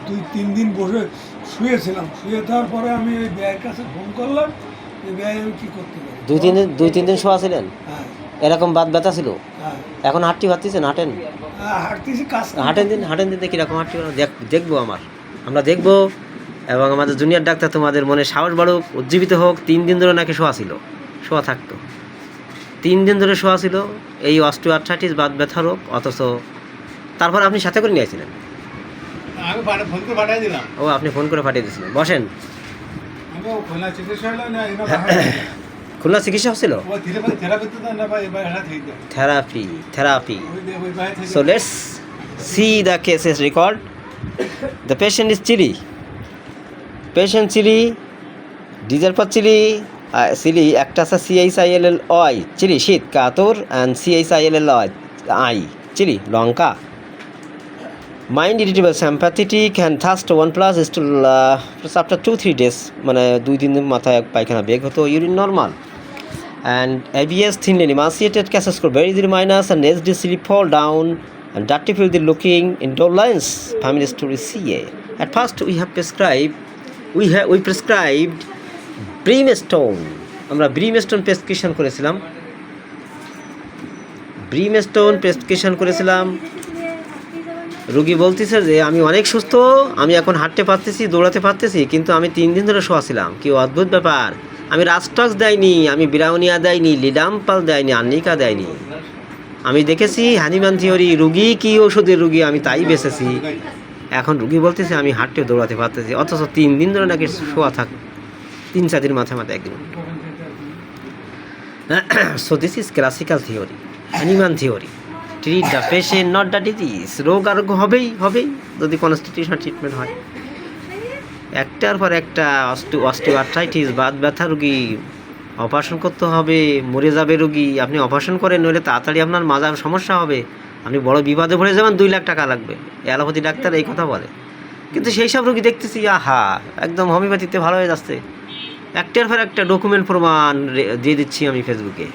2-3 দিন বসে শুয়েছিলাম। শুয়ে থাকার পরে আমি ওই ব্যয়ের কাছে ফোন করলাম, এই ব্যয় আমি কী করতে পারি। 2-3 দিন শোয়া ছিলেন? হ্যাঁ, এরকম বাত ব্যথা ছিল? হ্যাঁ। এখন হাঁটতে পারতেছেন? হাঁটেন? হাঁটতেছি, কাজ হাঁটেন দিন দেখি কীরকম হাঁটতে দেখবো আমরা দেখবো। এবং আমাদের জুনিয়র ডাক্তার তোমাদের মনে সাহস বাড়ুক, উজ্জীবিত হোক। 3 দিন ধরে নাকি শোয়া থাকতো। 3 দিন ধরে শোয়া ছিল এই অস্টিওআর্থ্রাইটিস বাত ব্যথা রোগ। অথচ তারপর আপনি সাথে করে নিয়ে আসছিলেন? আমি ফোন করে পাঠিয়ে দিলাম। ও, আপনি ফোন করে পাঠিয়ে দিয়েছিলেন। বসেন। আমি খুলনা চিকিৎসা হলো না, খুলনা চিকিৎসা হচ্ছিল? Therapy. So let's see the cases record. The patient is chilly. ডিজেল পর চিলি একটা আছে CHILLY চিলি শীত কাতর অ্যান্ড CHILLI চিলি লঙ্কা। Mind irritable sympathetic and thirst 1+ is to after 2-3 days, মানে 2-3 দিন মাথায় পায়খানা বেগ হতো, urine normal. And ABS thinly emaciated, cases score very minus, and SD sleep fall down, and dirty filthy looking, indolence, family story CA. At first we prescribed Brimstone. আমরা brimstone prescription করেছিলাম। রোগী বলতেছে যে আমি অনেক সুস্থ, আমি এখন হাঁটতে পারতেছি, দৌড়াতে পারতেছি, কিন্তু আমি 3 দিন ধরে শোয়া ছিলাম। কি অদ্ভুত ব্যাপার! আমি রাস্টক্স দেয়নি, আমি ব্রাউনিয়া দেয়নি, লিডাম্পাল দেয়নি, আর্নিকা দেয়নি। আমি দেখেছি হানিম্যান থিওরি, রুগী কি ওষুধের রুগী, আমি তাই বেঁচেছি। এখন রুগী বলতেছে আমি হাঁটতে দৌড়াতে পারতেছি, অথচ 3 দিন ধরে নাকি শোয়া থাক, 3-4 দিন মাথায় একদিন। So this is classical theory, Hahnemann theory. Treat the patient, not the disease. রোগ আরোগ্য হবেই যদি কনস্টিটিউশনাল ট্রিটমেন্ট হয়। একটার পর একটা অস্টিওআর্থ্রাইটিস বাত ব্যথা রোগী, অপারেশন করতে হবে, মরে যাবে রোগী। আপনি অপারেশন করেন, নইলে তাড়াতাড়ি আপনার মাজার সমস্যা হবে, আপনি বড় বিপদে পড়ে যাবেন, 2 লাখ টাকা লাগবে। অ্যালোপ্যাথি ডাক্তার এই কথা বলে, কিন্তু সেই সব রোগী দেখতেছি একদম হোমিওপ্যাথিতে ভালো হয়ে যাচ্ছে। একটার পর একটা ডকুমেন্ট প্রমাণ দিয়ে দিচ্ছি আমি ফেসবুকে।